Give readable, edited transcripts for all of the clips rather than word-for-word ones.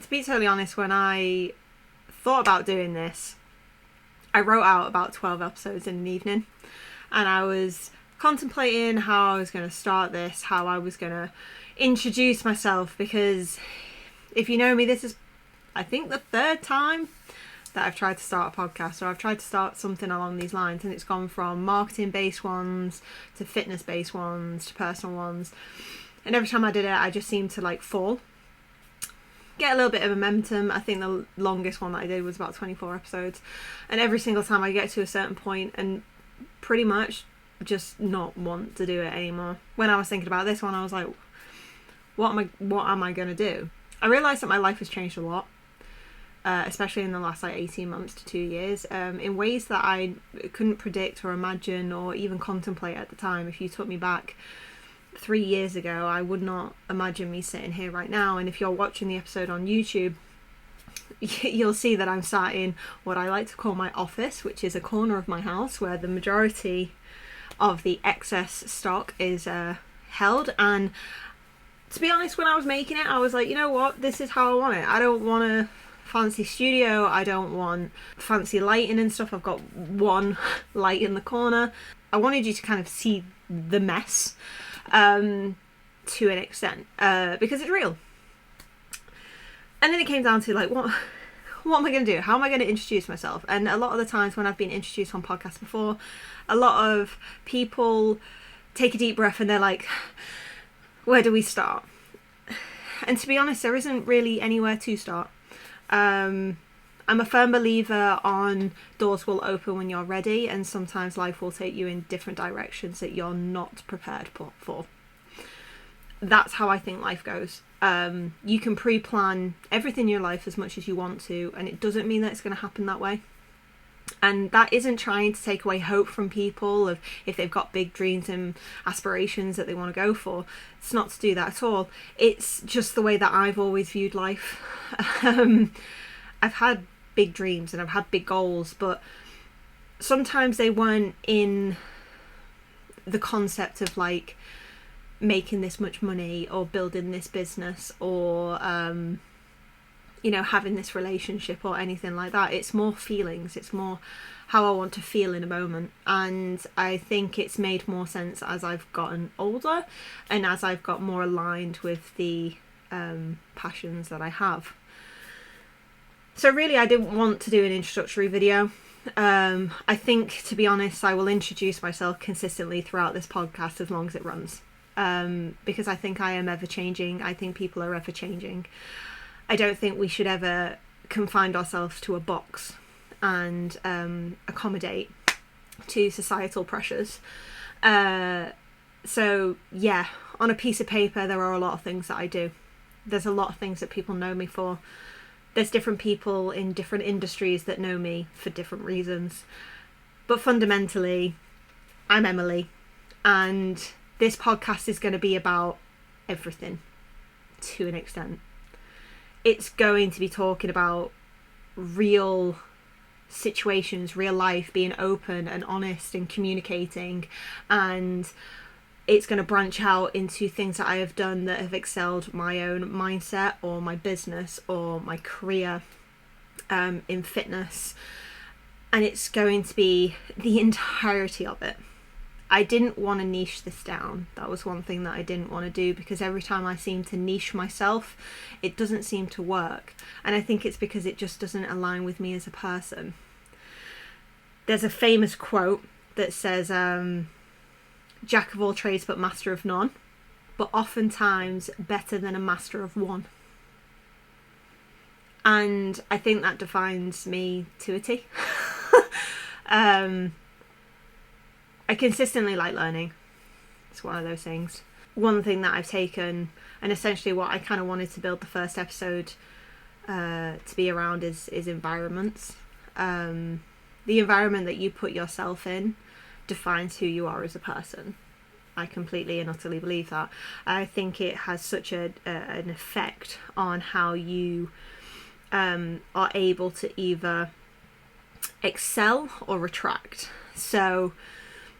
To be totally honest, when I thought about doing this, I wrote out about 12 episodes in an evening, and I was contemplating how I was going to start this, how I was going to introduce myself, because if you know me, this is, I think, the third time that I've tried to start a podcast, or I've tried to start something along these lines, and it's gone from marketing based ones to fitness based ones to personal ones, and every time I did it I just seemed to like fall, get a little bit of momentum. I think the longest one that I did was about 24 episodes, and every single time I get to a certain point and pretty much just not want to do it anymore. When I was thinking about this one, I was like, what am I going to do? I realised that my life has changed a lot, especially in the last like 18 months to 2 years, in ways that I couldn't predict or imagine or even contemplate at the time. If you took me back 3 years ago, I would not imagine me sitting here right now. And if you're watching the episode on YouTube, you'll see that I'm sat in what I like to call my office, which is a corner of my house where the majority of the excess stock is held. And to be honest, when I was making it, I was like, you know what, this is how I want it. I don't want a fancy studio, I don't want fancy lighting and stuff. I've got one light in the corner. I wanted you to kind of see the mess to an extent, because it's real. And then it came down to like, what am I going to do? How am I going to introduce myself? And a lot of the times when I've been introduced on podcasts before, a lot of people take a deep breath and they're like, where do we start? And to be honest, there isn't really anywhere to start. I'm a firm believer on doors will open when you're ready, and sometimes life will take you in different directions that you're not prepared for. That's how I think life goes. You can pre-plan everything in your life as much as you want to, and it doesn't mean that it's going to happen that way. And that isn't trying to take away hope from people of if they've got big dreams and aspirations that they want to go for. It's not to do that at all. It's just the way that I've always viewed life. I've had big dreams and I've had big goals, but sometimes they weren't in the concept of like making this much money or building this business or having this relationship or anything like that. It's more feelings, it's more how I want to feel in a moment. And I think it's made more sense as I've gotten older and as I've got more aligned with the passions that I have. So really, I didn't want to do an introductory video. I think, to be honest, I will introduce myself consistently throughout this podcast as long as it runs, because I think I am ever changing. I think people are ever changing. I don't think we should ever confine ourselves to a box and accommodate to societal pressures. So yeah, on a piece of paper, there are a lot of things that I do. There's a lot of things that people know me for. There's different people in different industries that know me for different reasons. But fundamentally, I'm Emily, and this podcast is going to be about everything to an extent. It's going to be talking about real situations, real life, being open and honest and communicating, and it's going to branch out into things that I have done that have excelled my own mindset or my business or my career in fitness, and it's going to be the entirety of it. I didn't want to niche this down. That was one thing that I didn't want to do, because every time I seem to niche myself, it doesn't seem to work. And I think it's because it just doesn't align with me as a person. There's a famous quote that says, jack of all trades but master of none, but oftentimes better than a master of one. And I think that defines me to a T. I consistently like learning. It's one of those things. One thing that I've taken, and essentially what I kind of wanted to build the first episode to be around is environments. The environment that you put yourself in defines who you are as a person. I completely and utterly believe that. I think it has such an effect on how you are able to either excel or retract. So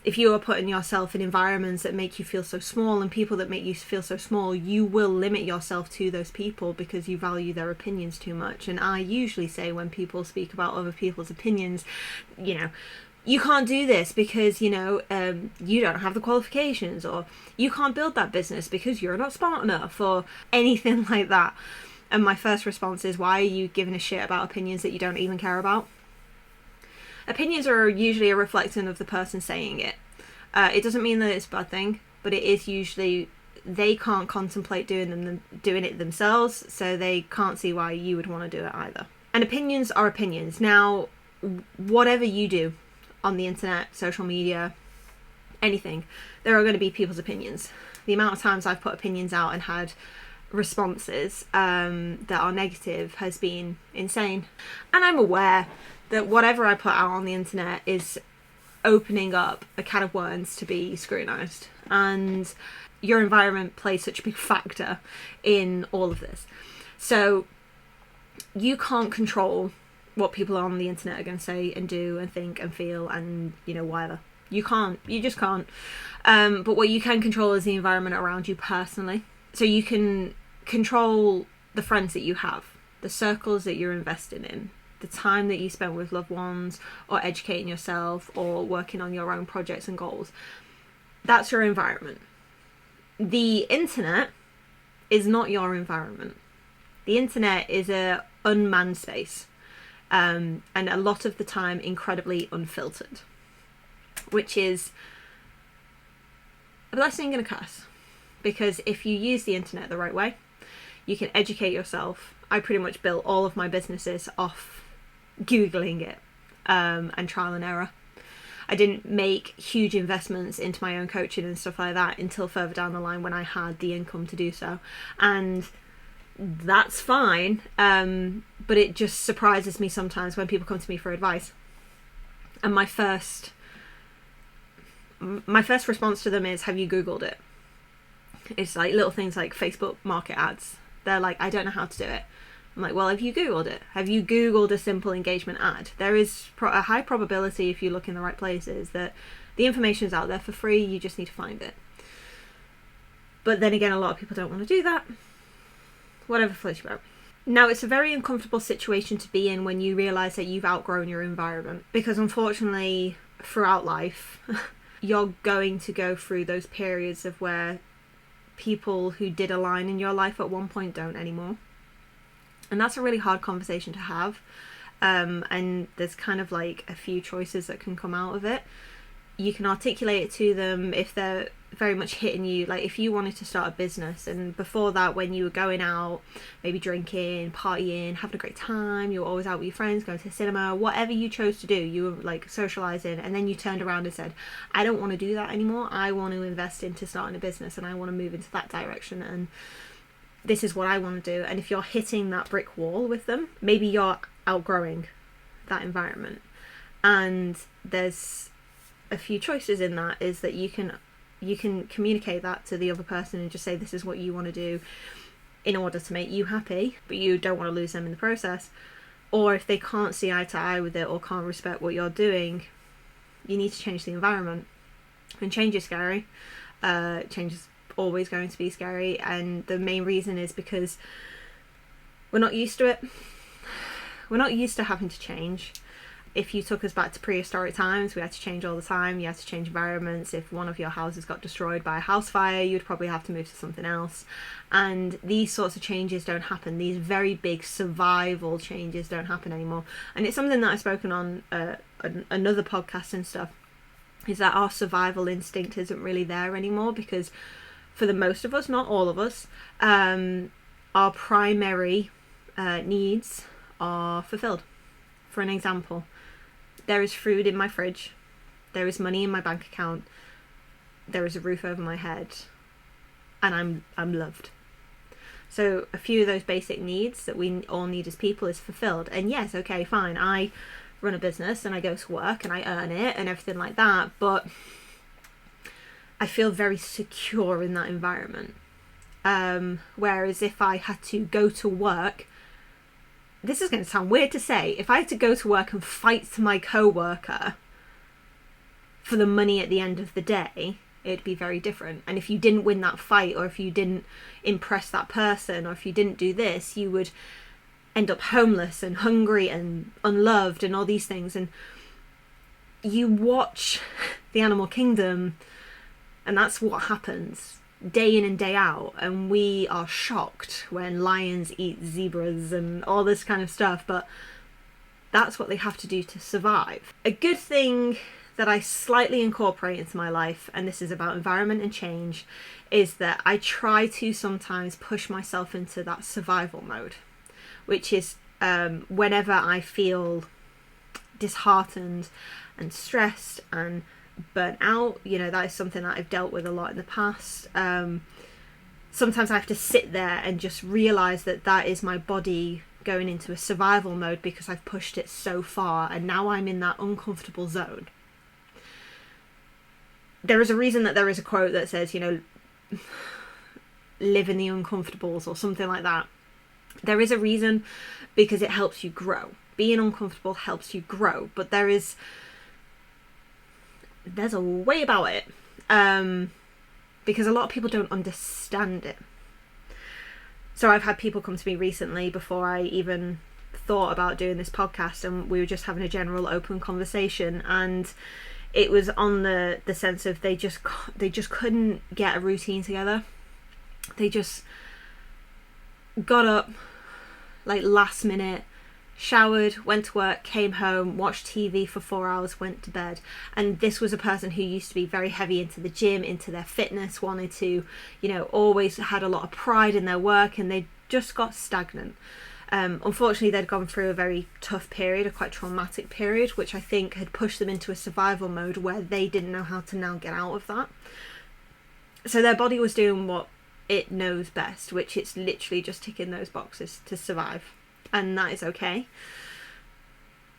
if you are putting yourself in environments that make you feel so small and people that make you feel so small, you will limit yourself to those people because you value their opinions too much. And I usually say, when people speak about other people's opinions, you can't do this because, you don't have the qualifications, or you can't build that business because you're not smart enough, or anything like that. And my first response is, why are you giving a shit about opinions that you don't even care about? Opinions are usually a reflection of the person saying it. It doesn't mean that it's a bad thing, but it is usually they can't contemplate doing it themselves, so they can't see why you would want to do it either. And opinions are opinions. Now, whatever you do on the internet, social media, anything, there are going to be people's opinions. The amount of times I've put opinions out and had responses that are negative has been insane. And I'm aware that whatever I put out on the internet is opening up a can of worms to be scrutinized, and your environment plays such a big factor in all of this. So you can't control what people on the internet are going to say and do and think and feel and whatever. You just can't. But what you can control is the environment around you personally. So you can control the friends that you have, the circles that you're invested in, the time that you spend with loved ones, or educating yourself, or working on your own projects and goals. That's your environment. The internet is not your environment. The internet is a unmanned space, and a lot of the time incredibly unfiltered, which is a blessing and a curse, because if you use the internet the right way, you can educate yourself. I pretty much built all of my businesses off Googling it and trial and error. I didn't make huge investments into my own coaching and stuff like that until further down the line, when I had the income to do so. And that's fine, but it just surprises me sometimes when people come to me for advice. And my first response to them is, have you Googled it? It's like little things like Facebook market ads. They're like, I don't know how to do it. I'm like, well, have you Googled it? Have you Googled a simple engagement ad? There is a high probability, if you look in the right places, that the information is out there for free. You just need to find it. But then again, a lot of people don't want to do that. Whatever floats your boat. Now, it's a very uncomfortable situation to be in when you realise that you've outgrown your environment. Because unfortunately, throughout life, you're going to go through those periods of where people who did align in your life at one point don't anymore. And that's a really hard conversation to have. And there's kind of like a few choices that can come out of it. You can articulate it to them if they're very much hitting you. Like if you wanted to start a business, and before that, when you were going out, maybe drinking, partying, having a great time, you were always out with your friends, going to the cinema, whatever you chose to do, you were like socializing, and then you turned around and said, I don't want to do that anymore. I want to invest into starting a business, and I want to move into that direction, and this is what I want to do. And if you're hitting that brick wall with them, maybe you're outgrowing that environment. And there's a few choices in that, is that you can communicate that to the other person and just say, this is what you want to do in order to make you happy, but you don't want to lose them in the process. Or if they can't see eye to eye with it or can't respect what you're doing, you need to change the environment. And change is scary. Change is always going to be scary, and the main reason is because we're not used to it. We're not used to having to change. If you took us back to prehistoric times, we had to change all the time. You had to change environments. If one of your houses got destroyed by a house fire, you'd probably have to move to something else. And these sorts of changes don't happen. These very big survival changes don't happen anymore. And it's something that I've spoken on another podcast and stuff, is that our survival instinct isn't really there anymore, because for the most of us, not all of us, our primary needs are fulfilled. For an example, there is food in my fridge, there is money in my bank account, there is a roof over my head, and I'm loved. So a few of those basic needs that we all need as people is fulfilled. And yes, okay, fine, I run a business and I go to work and I earn it and everything like that, but I feel very secure in that environment. Whereas if I had to go to work, this is going to sound weird to say, if I had to go to work and fight my co-worker for the money at the end of the day, it'd be very different. And if you didn't win that fight, or if you didn't impress that person, or if you didn't do this, you would end up homeless and hungry and unloved and all these things. And you watch the animal kingdom, and that's what happens day in and day out. And we are shocked when lions eat zebras and all this kind of stuff, but that's what they have to do to survive. A good thing that I slightly incorporate into my life, and this is about environment and change, is that I try to sometimes push myself into that survival mode, which is whenever I feel disheartened and stressed and burnt out. That is something that I've dealt with a lot in the past. Sometimes I have to sit there and just realize that is my body going into a survival mode because I've pushed it so far, and now I'm in that uncomfortable zone. There is a reason that there is a quote that says, live in the uncomfortables, or something like that. There is a reason, because it helps you grow. Being uncomfortable helps you grow, but there's a way about it, because a lot of people don't understand it. So I've had people come to me recently before I even thought about doing this podcast, and we were just having a general open conversation, and it was on the sense of they just couldn't get a routine together. They just got up like last minute, showered, went to work, came home, watched TV for 4 hours, went to bed. And this was a person who used to be very heavy into the gym, into their fitness, wanted to, always had a lot of pride in their work, and they just got stagnant. Unfortunately, they'd gone through a very tough period, a quite traumatic period, which I think had pushed them into a survival mode where they didn't know how to now get out of that. So their body was doing what it knows best, which it's literally just ticking those boxes to survive. And that is okay.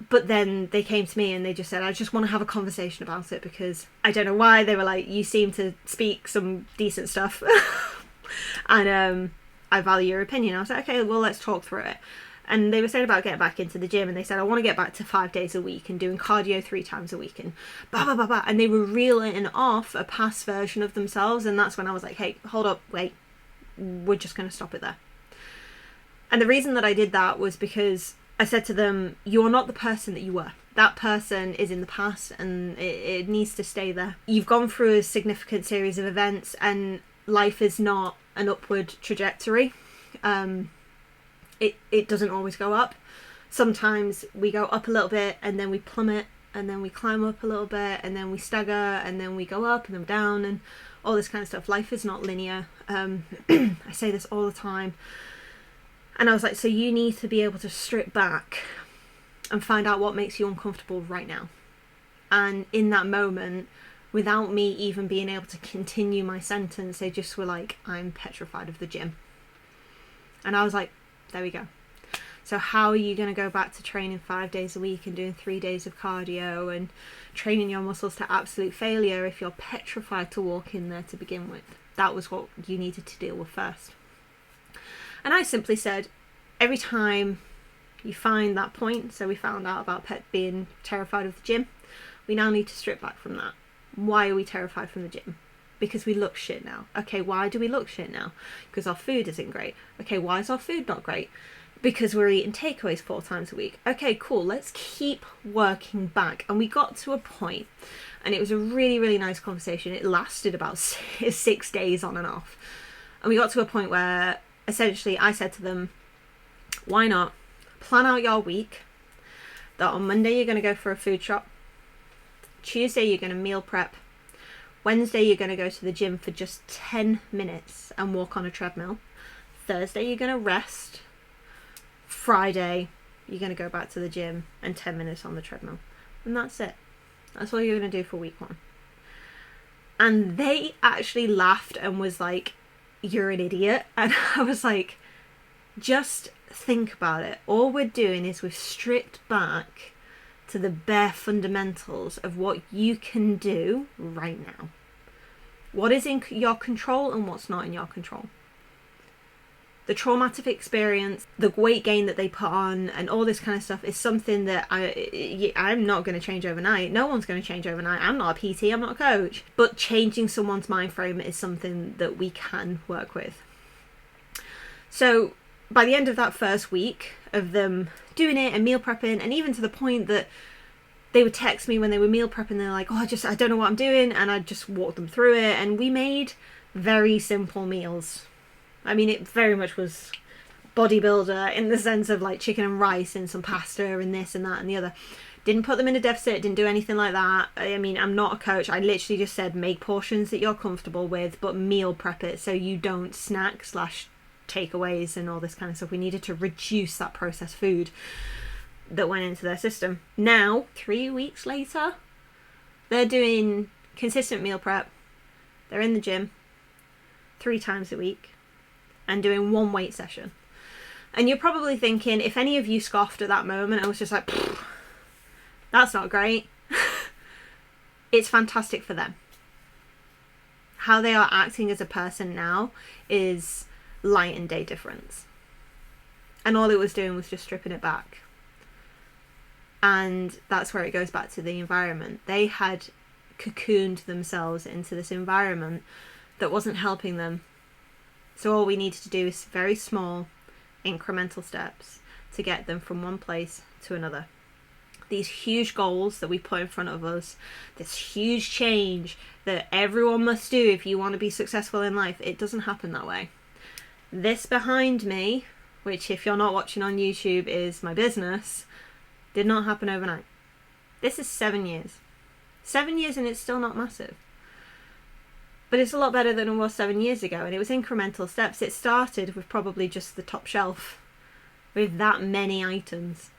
But then they came to me and they just said, I just want to have a conversation about it, because I don't know why. They were like, you seem to speak some decent stuff. And I value your opinion. I was like, okay, well, let's talk through it. And they were saying about getting back into the gym, and they said, I want to get back to 5 days a week and doing cardio 3 times a week and blah, blah, blah, blah. And they were reeling off a past version of themselves. And that's when I was like, hey, hold up, wait, we're just going to stop it there. And the reason that I did that was because I said to them, you're not the person that you were. That person is in the past, and it needs to stay there. You've gone through a significant series of events, and life is not an upward trajectory. It doesn't always go up. Sometimes we go up a little bit and then we plummet, and then we climb up a little bit and then we stagger, and then we go up and then down and all this kind of stuff. Life is not linear. I say this all the time. And I was like, so you need to be able to strip back and find out what makes you uncomfortable right now. And in that moment, without me even being able to continue my sentence, they just were like, I'm petrified of the gym. And I was like, there we go. So how are you going to go back to training 5 days a week and doing 3 days of cardio and training your muscles to absolute failure if you're petrified to walk in there to begin with? That was what you needed to deal with first. And I simply said, every time you find that point, so we found out about Pet being terrified of the gym, we now need to strip back from that. Why are we terrified from the gym? Because we look shit now. Okay, why do we look shit now? Because our food isn't great. Okay, why is our food not great? Because we're eating takeaways 4 times a week. Okay, cool, let's keep working back. And we got to a point, and it was a really, really nice conversation. It lasted about 6 days on and off. And we got to a point where essentially I said to them, why not plan out your week, that on Monday you're going to go for a food shop, Tuesday you're going to meal prep, Wednesday you're going to go to the gym for just 10 minutes and walk on a treadmill, Thursday you're going to rest, Friday you're going to go back to the gym and 10 minutes on the treadmill. And that's it. That's all you're going to do for week 1. And they actually laughed and was like, you're an idiot. And I was like, just think about it. All we're doing is we've stripped back to the bare fundamentals of what you can do right now. What is in your control and what's not in your control. The traumatic experience, the weight gain that they put on, and all this kind of stuff is something that I'm not going to change overnight. No one's going to change overnight. I'm not a PT, I'm not a coach. But changing someone's mind frame is something that we can work with. So by the end of that first week of them doing it and meal prepping, and even to the point that they would text me when they were meal prepping, they're like, oh, I don't know what I'm doing. And I'd just walk them through it. And we made very simple meals. I mean, it very much was bodybuilder in the sense of like chicken and rice and some pasta and this and that and the other. Didn't put them in a deficit, didn't do anything like that. I mean, I'm not a coach. I literally just said make portions that you're comfortable with, but meal prep it so you don't snack / takeaways and all this kind of stuff. We needed to reduce that processed food that went into their system. Now, 3 weeks later, they're doing consistent meal prep. They're in the gym 3 times a week and doing 1 weight session. And you're probably thinking, if any of you scoffed at that moment, I was just like, that's not great. It's fantastic for them. How they are acting as a person now is light and day difference. And all it was doing was just stripping it back. And that's where it goes back to the environment. They had cocooned themselves into this environment that wasn't helping them. So all we needed to do is very small, incremental steps to get them from one place to another. These huge goals that we put in front of us, this huge change that everyone must do if you want to be successful in life, it doesn't happen that way. This behind me, which if you're not watching on YouTube is my business, did not happen overnight. This is 7 years. 7 years and it's still not massive. But it's a lot better than it was 7 years ago, and it was incremental steps. It started with probably just the top shelf with that many items.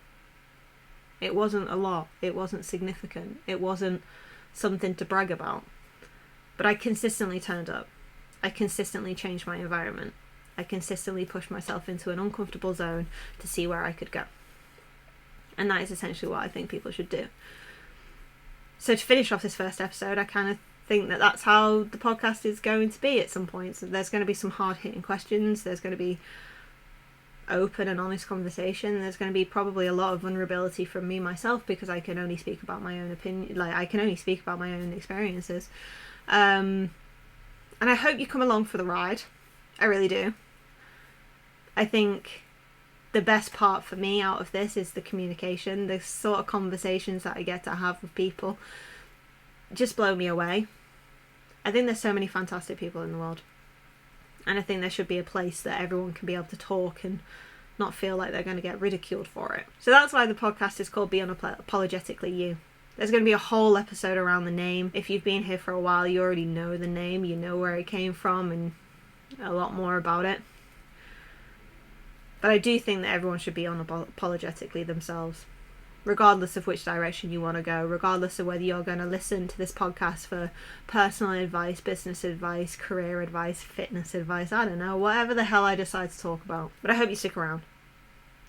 It wasn't a lot. It wasn't significant. It wasn't something to brag about. But I consistently turned up. I consistently changed my environment. I consistently pushed myself into an uncomfortable zone to see where I could go. And that is essentially what I think people should do. So to finish off this first episode, I kind of think that that's how the podcast is going to be at some point. So there's going to be some hard-hitting questions. There's going to be open and honest conversation. There's going to be probably a lot of vulnerability from me myself, because I can only speak about my own opinion. Like, I can only speak about my own experiences. And I hope you come along for the ride. I really do. I think the best part for me out of this is the communication. The sort of conversations that I get to have with people just blow me away. I think there's so many fantastic people in the world. And I think there should be a place that everyone can be able to talk and not feel like they're going to get ridiculed for it. So that's why the podcast is called Be Unapologetically You. There's going to be a whole episode around the name. If you've been here for a while, you already know the name. You know where it came from and a lot more about it. But I do think that everyone should be unapologetically themselves, regardless of which direction you want to go, regardless of whether you're going to listen to this podcast for personal advice, business advice, career advice, fitness advice, I don't know, whatever the hell I decide to talk about. But I hope you stick around.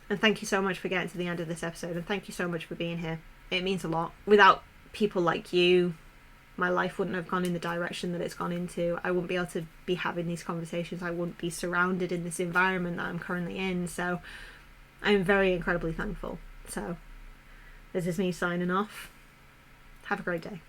And thank you so much for getting to the end of this episode, and thank you so much for being here. It means a lot. Without people like you, my life wouldn't have gone in the direction that it's gone into. I wouldn't be able to be having these conversations. I wouldn't be surrounded in this environment that I'm currently in. So I'm very incredibly thankful. So this is me signing off. Have a great day.